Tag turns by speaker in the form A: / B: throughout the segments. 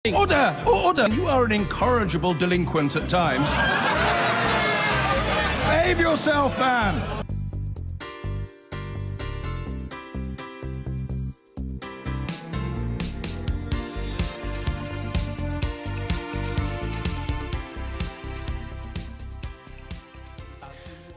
A: Order! Order! You are an incorrigible delinquent at times. Behave yourself, man!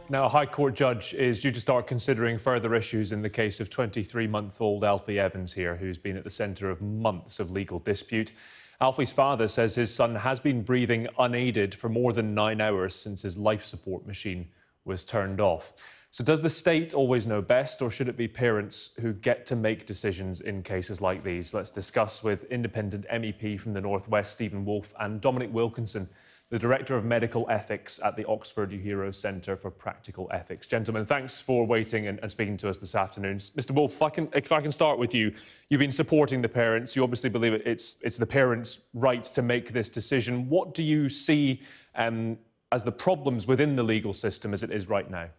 B: Now, a High Court judge is due to start considering further issues in the case of 23-month-old Alfie Evans here, who's been at the centre of months of legal dispute. Alfie's father says his son has been breathing unaided for more than 9 hours since his life support machine was turned off. So does the state always know best, or should it be parents who get to make decisions in cases like these? Let's discuss with independent MEP from the North West, Stephen Woolfe, and Dominic Wilkinson, the Director of Medical Ethics at the Oxford Uehiro Centre for Practical Ethics. Gentlemen, thanks for waiting and speaking to us this afternoon. Mr Woolfe, if I can start with you. You've been supporting the parents. You obviously believe it's the parents' right to make this decision. What do you see as the problems within the legal system as it is right now?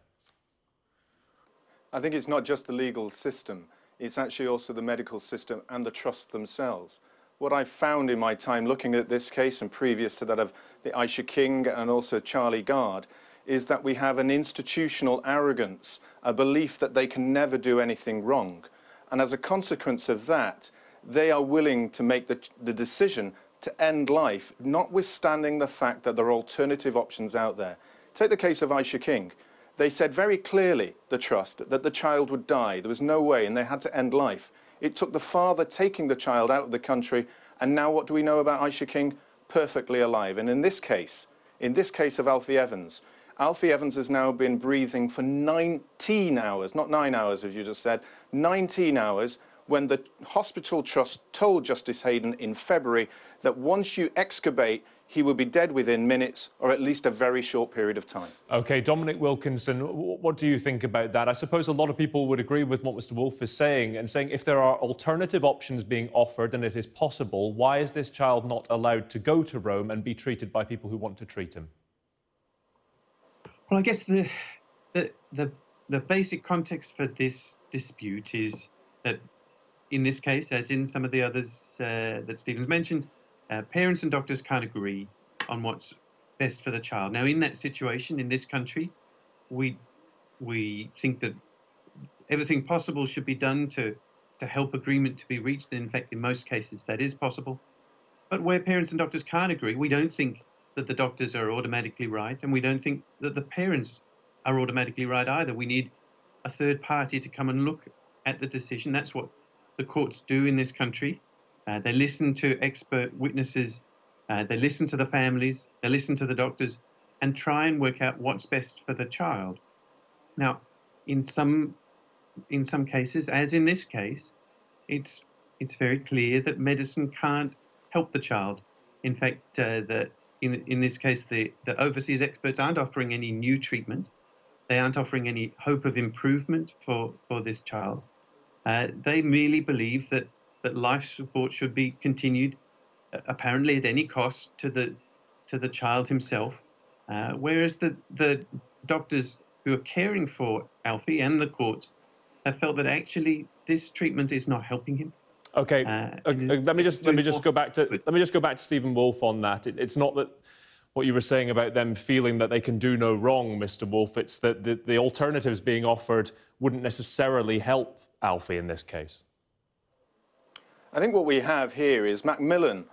C: I think it's not just the legal system. It's actually also the medical system and the trusts themselves. What I've found in my time looking at this case and previous to that of the Aisha King and also Charlie Gard is that we have an institutional arrogance, a belief that they can never do anything wrong. And as a consequence of that, they are willing to make the decision to end life, notwithstanding the fact that there are alternative options out there. Take the case of Aisha King. They said very clearly, the trust, that the child would die. There was no way, and they had to end life. It took the father taking the child out of the country, and now what do we know about Aisha King? Perfectly alive. And in this case of Alfie Evans has now been breathing for 19 hours, not 9 hours as you just said, 19 hours, when the hospital trust told Justice Hayden in February that once you excubate, he will be dead within minutes or at least a very short period of time. OK,
B: Dominic Wilkinson, what do you think about that? I suppose a lot of people would agree with what Mr Woolfe is saying and saying if there are alternative options being offered and it is possible, why is this child not allowed to go to Rome and be treated by people who want to treat him?
D: Well, I guess the basic context for this dispute is that in this case, as in some of the others that Stephen's mentioned, parents and doctors can't agree on what's best for the child. Now, in that situation, in this country, we think that everything possible should be done to help agreement to be reached. And in fact, in most cases, that is possible. But where parents and doctors can't agree, we don't think that the doctors are automatically right, and we don't think that the parents are automatically right either. We need a third party to come and look at the decision. That's what the courts do in this country. They listen to expert witnesses, they listen to the families, they listen to the doctors, and try and work out what's best for the child. Now, in some cases, as in this case, it's very clear that medicine can't help the child. In fact, in this case, the overseas experts aren't offering any new treatment. They aren't offering any hope of improvement for this child. They merely believe that life support should be continued, apparently at any cost to the child himself, whereas the doctors who are caring for Alfie and the courts have felt that actually this treatment is not helping him.
B: Okay, let me just go back to Stephen Woolfe on that. It's not that what you were saying about them feeling that they can do no wrong, Mr Woolfe. It's that the alternatives being offered wouldn't necessarily help Alfie in this case.
C: I think what we have here is Macmillan,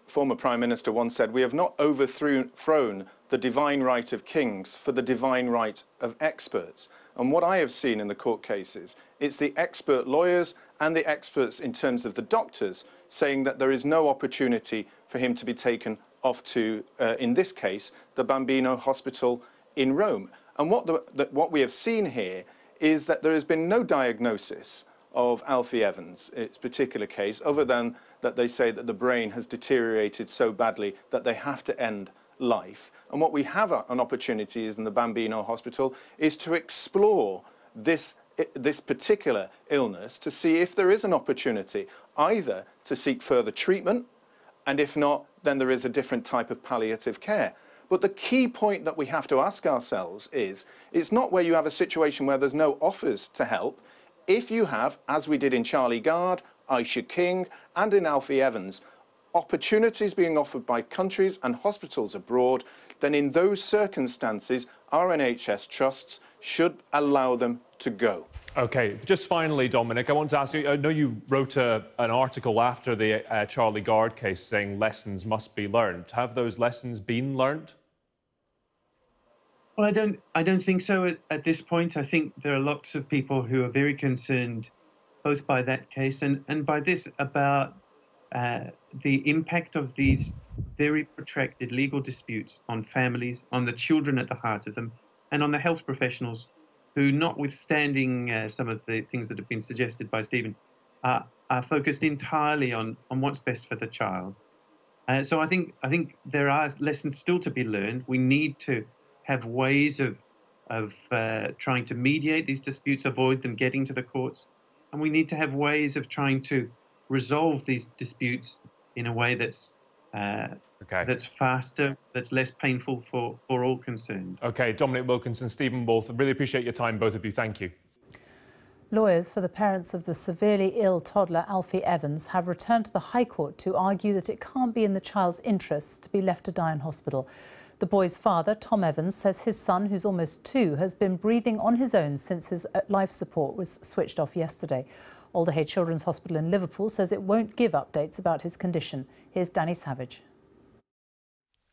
C: former Prime Minister, once said, we have not overthrown the divine right of kings for the divine right of experts. And what I have seen in the court cases, it's the expert lawyers and the experts in terms of the doctors saying that there is no opportunity for him to be taken off to, in this case, the Bambino Hospital in Rome. And what we have seen here is that there has been no diagnosis of Alfie Evans, its particular case, other than that they say that the brain has deteriorated so badly that they have to end life. And what we have an opportunity is in the Bambino Hospital is to explore this particular illness to see if there is an opportunity either to seek further treatment, and if not, then there is a different type of palliative care. But the key point that we have to ask ourselves is, it's not where you have a situation where there's no offers to help. If you have, as we did in Charlie Gard, Aisha King and in Alfie Evans, opportunities being offered by countries and hospitals abroad, then in those circumstances, our NHS trusts should allow them to go.
B: OK, just finally, Dominic, I want to ask you, I know you wrote an article after the Charlie Gard case saying lessons must be learned. Have those lessons been learned?
D: Well, I don't think so at this point. I think there are lots of people who are very concerned both by that case and by this about the impact of these very protracted legal disputes on families, on the children at the heart of them, and on the health professionals who, notwithstanding some of the things that have been suggested by Stephen, are focused entirely on what's best for the child. So I think there are lessons still to be learned. We need to have ways of trying to mediate these disputes, avoid them getting to the courts, and we need to have ways of trying to resolve these disputes in a way that's that's faster, that's less painful for all concerned. OK,
B: Dominic Wilkinson, Stephen Wolfe, I really appreciate your time, both of you. Thank you.
E: Lawyers for the parents of the severely ill toddler Alfie Evans have returned to the High Court to argue that it can't be in the child's interests to be left to die in hospital. The boy's father, Tom Evans, says his son, who's almost 2, has been breathing on his own since his life support was switched off yesterday. Alderhay Children's Hospital in Liverpool says it won't give updates about his condition. Here's Danny Savage.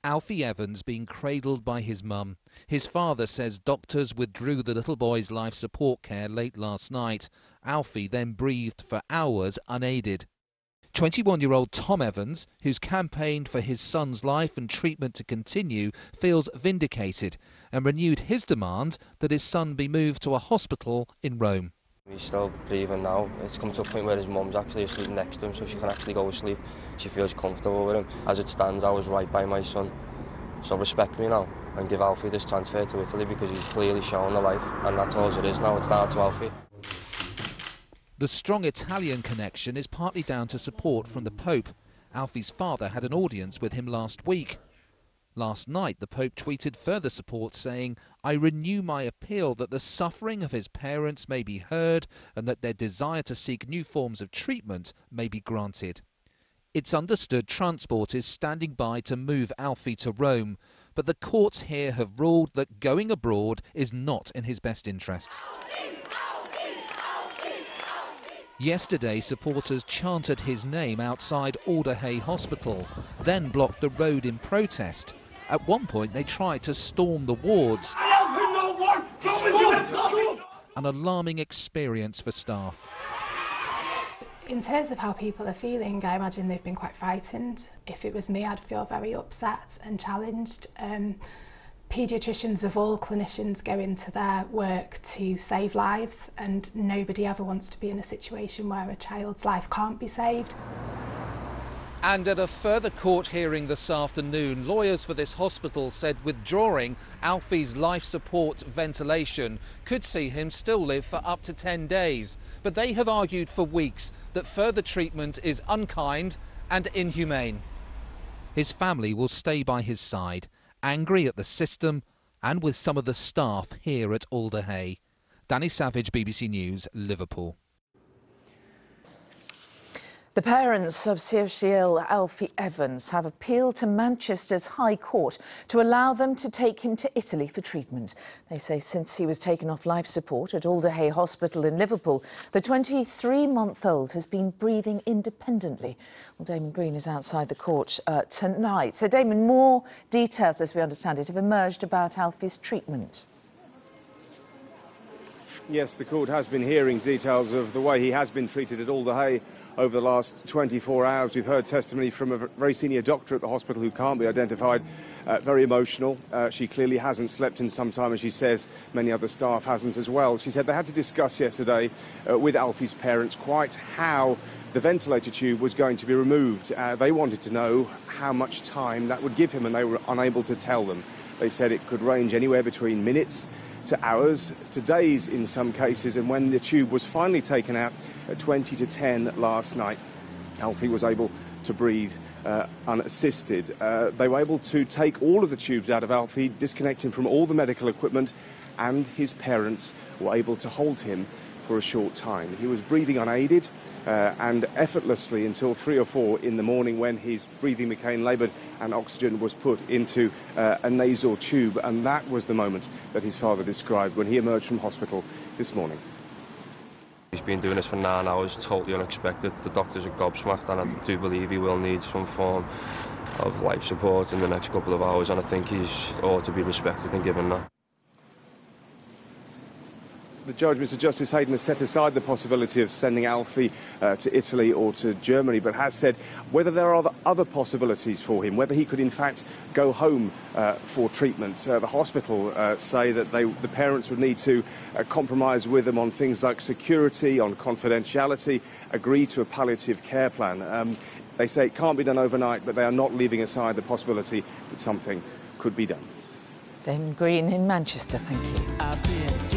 F: Alfie Evans being cradled by his mum. His father says doctors withdrew the little boy's life support care late last night. Alfie then breathed for hours unaided. 21-year-old Tom Evans, who's campaigned for his son's life and treatment to continue, feels vindicated and renewed his demand that his son be moved to a hospital in Rome.
G: He's still breathing now. It's come to a point where his mum's actually asleep next to him, so she can actually go to sleep. She feels comfortable with him. As it stands, I was right by my son. So respect me now and give Alfie this transfer to Italy because he's clearly shown the life, and that's all it is now. It's down to Alfie.
F: The strong Italian connection is partly down to support from the Pope. Alfie's father had an audience with him last week. Last night, the Pope tweeted further support, saying, "I renew my appeal that the suffering of his parents may be heard and that their desire to seek new forms of treatment may be granted." It's understood transport is standing by to move Alfie to Rome, but the courts here have ruled that going abroad is not in his best interests. Yesterday, supporters chanted his name outside Alderhay Hospital, then blocked the road in protest. At one point, they tried to storm the wards. An alarming experience for staff.
H: In terms of how people are feeling, I imagine they've been quite frightened. If it was me, I'd feel very upset and challenged. Paediatricians of all clinicians go into their work to save lives, and nobody ever wants to be in a situation where a child's life can't be saved.
F: And at a further court hearing this afternoon, lawyers for this hospital said withdrawing Alfie's life support ventilation could see him still live for up to 10 days. But they have argued for weeks that further treatment is unkind and inhumane. His family will stay by his side, angry at the system and with some of the staff here at Alderhay. Danny Savage, BBC News, Liverpool.
I: The parents of seriously ill Alfie Evans have appealed to Manchester's High Court to allow them to take him to Italy for treatment. They say since he was taken off life support at Alderhay Hospital in Liverpool, the 23-month-old has been breathing independently. Well, Damon Green is outside the court tonight. So, Damon, more details, as we understand it, have emerged about Alfie's treatment.
J: Yes, the court has been hearing details of the way he has been treated at Alderhay over the last 24 hours. We've heard testimony from a very senior doctor at the hospital who can't be identified, very emotional. She clearly hasn't slept in some time, as she says. Many other staff hasn't as well. She said they had to discuss yesterday with Alfie's parents quite how the ventilator tube was going to be removed. They wanted to know how much time that would give him, and they were unable to tell them. They said it could range anywhere between minutes to hours, to days in some cases, and when the tube was finally taken out at 20 to 10 last night, Alfie was able to breathe unassisted. They were able to take all of the tubes out of Alfie, disconnect him from all the medical equipment, and his parents were able to hold him for a short time. He was breathing unaided and effortlessly until 3 or 4 in the morning, when his breathing became laboured and oxygen was put into a nasal tube. And that was the moment that his father described when he emerged from hospital this morning.
G: He's been doing this for 9 hours, totally unexpected. The doctors are gobsmacked, and I do believe he will need some form of life support in the next couple of hours, and I think he's ought to be respected and given that.
J: The judge, Mr. Justice Hayden, has set aside the possibility of sending Alfie to Italy or to Germany, but has said whether there are other possibilities for him, whether he could in fact go home for treatment. The hospital say that the parents would need to compromise with them on things like security, on confidentiality, agree to a palliative care plan. They say it can't be done overnight, but they are not leaving aside the possibility that something could be done.
I: Damon Green in Manchester, thank you.